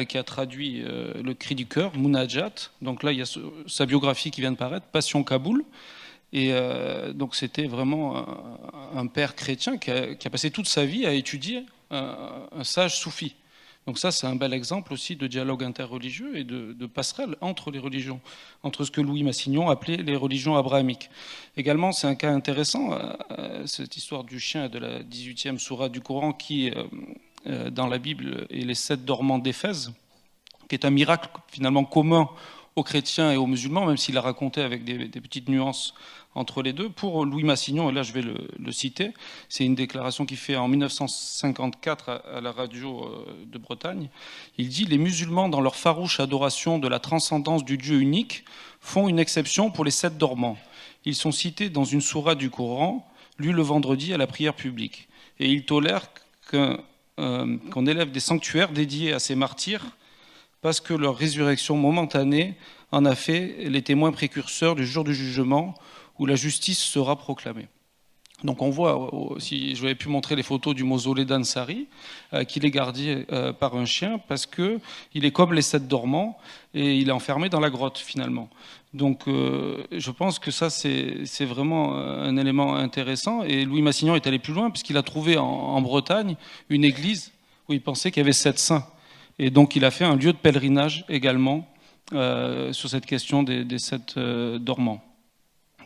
qui a traduit Le Cri du cœur, Munajat. Donc là, il y a sa biographie qui vient de paraître, Passion Kaboul. Et donc c'était vraiment un père chrétien qui a passé toute sa vie à étudier un sage soufi. Donc ça, c'est un bel exemple aussi de dialogue interreligieux et de passerelle entre les religions, entre ce que Louis Massignon appelait les religions abrahamiques. Également, c'est un cas intéressant, cette histoire du chien de la 18e sourate du Coran qui, dans la Bible, est les 7 dormants d'Éphèse, qui est un miracle finalement commun aux chrétiens et aux musulmans, même s'il a raconté avec des petites nuances entre les deux. Pour Louis Massignon, et là je vais le citer, c'est une déclaration qu'il fait en 1954 à la radio de Bretagne. Il dit « Les musulmans, dans leur farouche adoration de la transcendance du Dieu unique, font une exception pour les 7 dormants. Ils sont cités dans une sourate du Coran, lue le vendredi à la prière publique. Et ils tolèrent qu'on élève des sanctuaires dédiés à ces martyrs parce que leur résurrection momentanée en a fait les témoins précurseurs du jour du jugement où la justice sera proclamée. » Donc on voit, si j'avais pu montrer les photos du mausolée d'Ansari, qu'il est gardé par un chien parce qu'il est comme les 7 dormants et il est enfermé dans la grotte finalement. Donc je pense que ça c'est vraiment un élément intéressant. Et Louis Massignon est allé plus loin puisqu'il a trouvé en Bretagne une église où il pensait qu'il y avait 7 saints. Et donc il a fait un lieu de pèlerinage également sur cette question des 7 dormants.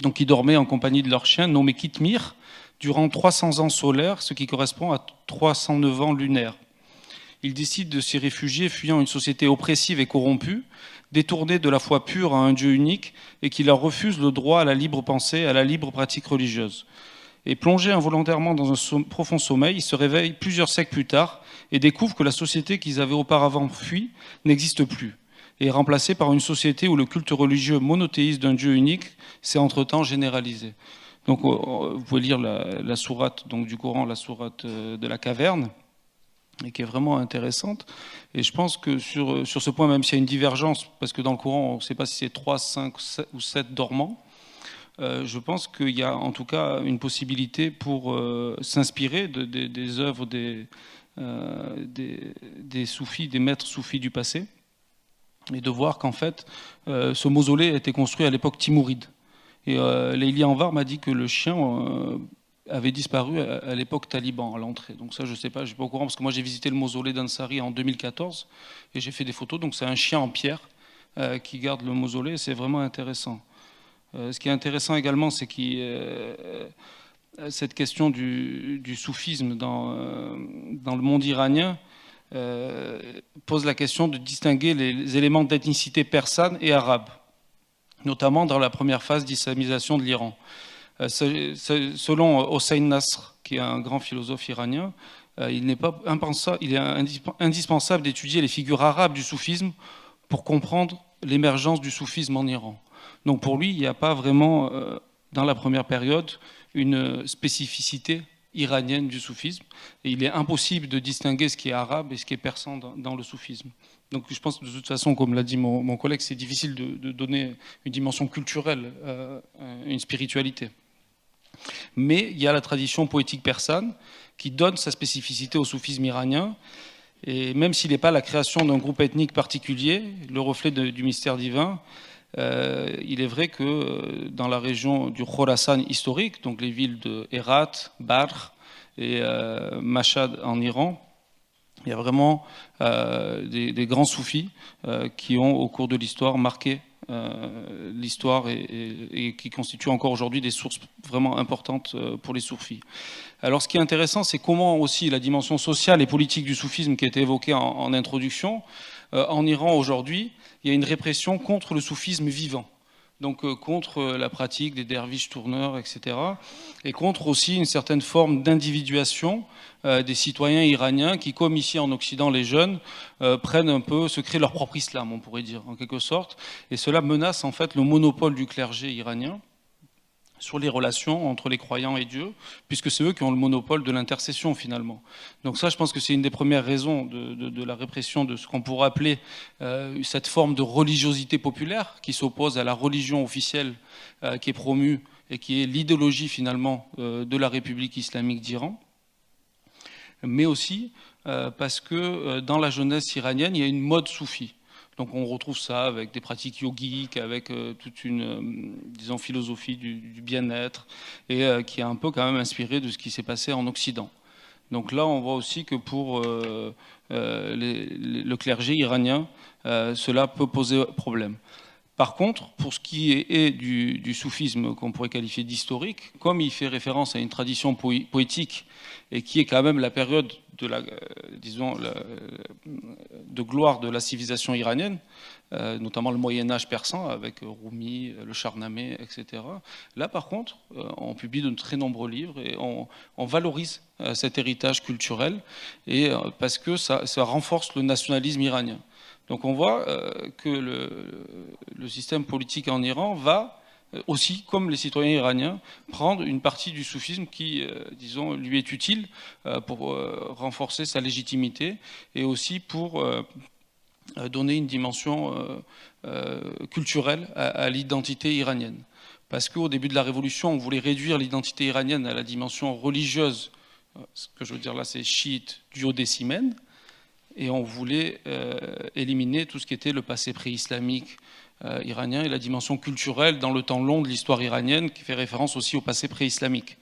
Donc ils dormaient en compagnie de leur chien nommé Kitmir durant 300 ans solaires, ce qui correspond à 309 ans lunaires. Ils décident de s'y réfugier, fuyant une société oppressive et corrompue, détournée de la foi pure à un Dieu unique et qui leur refuse le droit à la libre pensée, à la libre pratique religieuse. Et plongés involontairement dans un profond sommeil, ils se réveillent plusieurs siècles plus tard et découvrent que la société qu'ils avaient auparavant fui n'existe plus et est remplacée par une société où le culte religieux monothéiste d'un Dieu unique s'est entre-temps généralisé. Donc vous pouvez lire la sourate donc, du Coran, la sourate de la caverne, et qui est vraiment intéressante. Et je pense que sur ce point, même s'il y a une divergence, parce que dans le Coran, on ne sait pas si c'est 3, 5 ou 7 dormants, je pense qu'il y a en tout cas une possibilité pour s'inspirer des œuvres des soufis, des maîtres soufis du passé, et de voir qu'en fait, ce mausolée a été construit à l'époque timouride. Et Leili Anvar m'a dit que le chien avait disparu à l'époque taliban, à l'entrée. Donc ça, je ne sais pas, je ne suis pas au courant, parce que moi j'ai visité le mausolée d'Ansari en 2014, et j'ai fait des photos, donc c'est un chien en pierre qui garde le mausolée, et c'est vraiment intéressant. Ce qui est intéressant également, c'est que cette question du soufisme dans le monde iranien pose la question de distinguer les éléments d'ethnicité persane et arabe, notamment dans la première phase d'islamisation de l'Iran. Selon Hossein Nasr, qui est un grand philosophe iranien, il est indispensable d'étudier les figures arabes du soufisme pour comprendre l'émergence du soufisme en Iran. Donc pour lui, il n'y a pas vraiment, dans la première période, une spécificité iranienne du soufisme. Et il est impossible de distinguer ce qui est arabe et ce qui est persan dans le soufisme. Donc je pense que de toute façon, comme l'a dit mon collègue, c'est difficile de donner une dimension culturelle, une spiritualité. Mais il y a la tradition poétique persane qui donne sa spécificité au soufisme iranien. Et même s'il n'est pas la création d'un groupe ethnique particulier, le reflet du mystère divin, il est vrai que dans la région du Khorasan historique, donc les villes de Herat, Balkh et Mashhad en Iran, il y a vraiment des grands soufis qui ont au cours de l'histoire marqué l'histoire et qui constituent encore aujourd'hui des sources vraiment importantes pour les soufis. Alors ce qui est intéressant, c'est comment aussi la dimension sociale et politique du soufisme qui a été évoquée en introduction, en Iran aujourd'hui, il y a une répression contre le soufisme vivant, donc contre la pratique des derviches tourneurs, etc., et contre aussi une certaine forme d'individuation des citoyens iraniens qui, comme ici en Occident, les jeunes, prennent un peu, se créent leur propre islam, on pourrait dire, en quelque sorte, et cela menace en fait le monopole du clergé iranien sur les relations entre les croyants et Dieu, puisque c'est eux qui ont le monopole de l'intercession finalement. Donc ça, je pense que c'est une des premières raisons de la répression de ce qu'on pourrait appeler cette forme de religiosité populaire qui s'oppose à la religion officielle qui est promue et qui est l'idéologie finalement de la République islamique d'Iran. Mais aussi parce que dans la jeunesse iranienne, il y a une mode soufie. Donc on retrouve ça avec des pratiques yogiques, avec toute une, disons, philosophie du bien-être, et qui est un peu quand même inspirée de ce qui s'est passé en Occident. Donc là, on voit aussi que pour le clergé iranien, cela peut poser problème. Par contre, pour ce qui est du soufisme qu'on pourrait qualifier d'historique, comme il fait référence à une tradition poétique et qui est quand même la période de disons, de gloire de la civilisation iranienne, notamment le Moyen-Âge persan avec Rumi, le Shahnameh, etc. Là, par contre, on publie de très nombreux livres et on valorise cet héritage culturel et parce que ça renforce le nationalisme iranien. Donc on voit que le système politique en Iran va aussi, comme les citoyens iraniens, prendre une partie du soufisme qui, disons, lui est utile pour renforcer sa légitimité et aussi pour donner une dimension culturelle à l'identité iranienne. Parce qu'au début de la Révolution, on voulait réduire l'identité iranienne à la dimension religieuse, ce que je veux dire là, c'est chiite, duodécimène, et on voulait éliminer tout ce qui était le passé pré-islamique iranien et la dimension culturelle dans le temps long de l'histoire iranienne qui fait référence aussi au passé pré-islamique.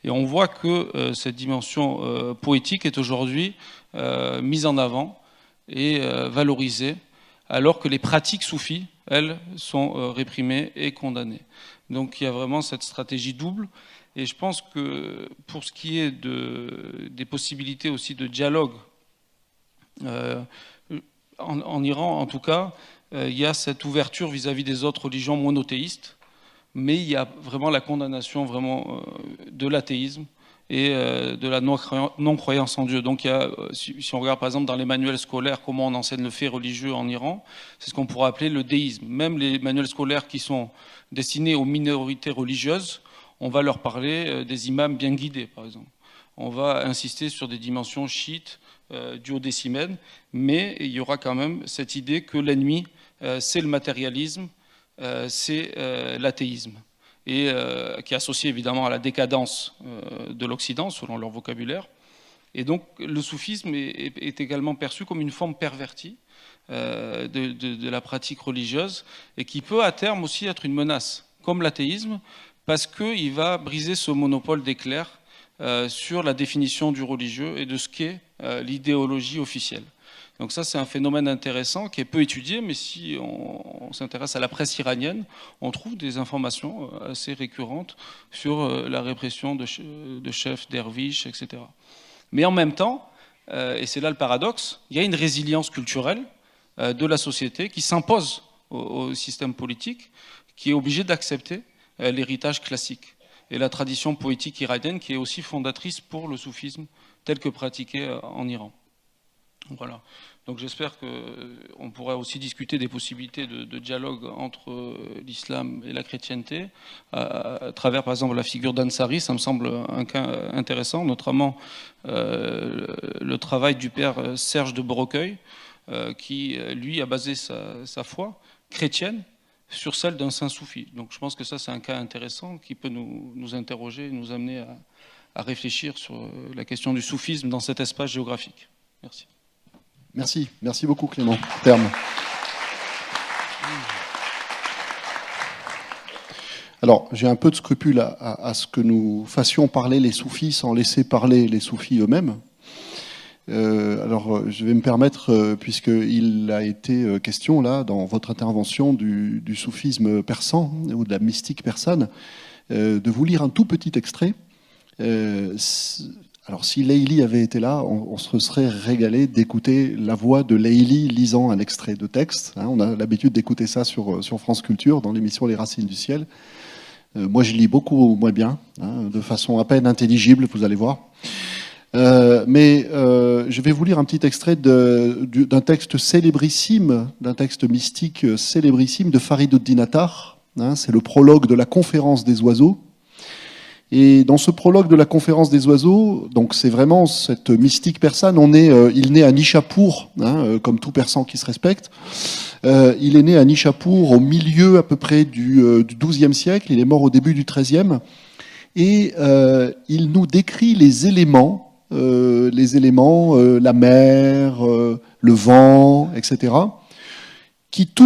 Et on voit que cette dimension poétique est aujourd'hui mise en avant et valorisée, alors que les pratiques soufis, elles, sont réprimées et condamnées. Donc il y a vraiment cette stratégie double. Et je pense que pour ce qui est des possibilités aussi de dialogue, en Iran, en tout cas, il y a cette ouverture vis-à-vis des autres religions monothéistes, mais il y a vraiment la condamnation vraiment de l'athéisme et de la non-croyance en Dieu. Donc, il y a, si on regarde par exemple dans les manuels scolaires comment on enseigne le fait religieux en Iran, c'est ce qu'on pourrait appeler le déisme. Même les manuels scolaires qui sont destinés aux minorités religieuses, on va leur parler des imams bien guidés, par exemple. On va insister sur des dimensions chiites, duodécimènes, mais il y aura quand même cette idée que l'ennemi, c'est le matérialisme, c'est l'athéisme, et qui est associé évidemment à la décadence de l'Occident, selon leur vocabulaire. Et donc le soufisme est également perçu comme une forme pervertie de la pratique religieuse, et qui peut à terme aussi être une menace, comme l'athéisme, parce qu'il va briser ce monopole des clercs sur la définition du religieux et de ce qu'est l'idéologie officielle. Donc ça, c'est un phénomène intéressant qui est peu étudié, mais si on s'intéresse à la presse iranienne, on trouve des informations assez récurrentes sur la répression de chefs, derviches, etc. Mais en même temps, et c'est là le paradoxe, il y a une résilience culturelle de la société qui s'impose au système politique, qui est obligé d'accepter l'héritage classique et la tradition poétique iranienne qui est aussi fondatrice pour le soufisme tel que pratiqué en Iran. Voilà. Donc j'espère qu'on pourra aussi discuter des possibilités de dialogue entre l'islam et la chrétienté à travers par exemple la figure d'Ansari. Ça me semble un cas intéressant, notamment le travail du père Serge de Brocueil qui lui a basé sa foi chrétienne sur celle d'un saint soufi. Donc je pense que ça c'est un cas intéressant qui peut nous interroger, nous amener à réfléchir sur la question du soufisme dans cet espace géographique. Merci. Merci beaucoup Clément. Terme. Alors j'ai un peu de scrupule à ce que nous fassions parler les soufis sans laisser parler les soufis eux-mêmes. Alors je vais me permettre, puisqu'il a été question là dans votre intervention du soufisme persan ou de la mystique persane, de vous lire un tout petit extrait. Alors si Leili avait été là, on se serait régalé d'écouter la voix de Leili lisant un extrait de texte. On a l'habitude d'écouter ça sur France Culture dans l'émission Les Racines du Ciel. Moi je lis beaucoup moins bien, de façon à peine intelligible, vous allez voir. Mais je vais vous lire un petit extrait d'un texte célébrissime, d'un texte mystique célébrissime de Fariduddin Attar. C'est le prologue de la conférence des oiseaux. Et dans ce prologue de la conférence des oiseaux, donc c'est vraiment cette mystique persane. Il naît à Nishapur, comme tout persan qui se respecte. Il est né à Nishapur au milieu à peu près du XIIe siècle. Il est mort au début du XIIIe. Et il nous décrit les éléments les éléments, la mer, le vent, etc., qui tous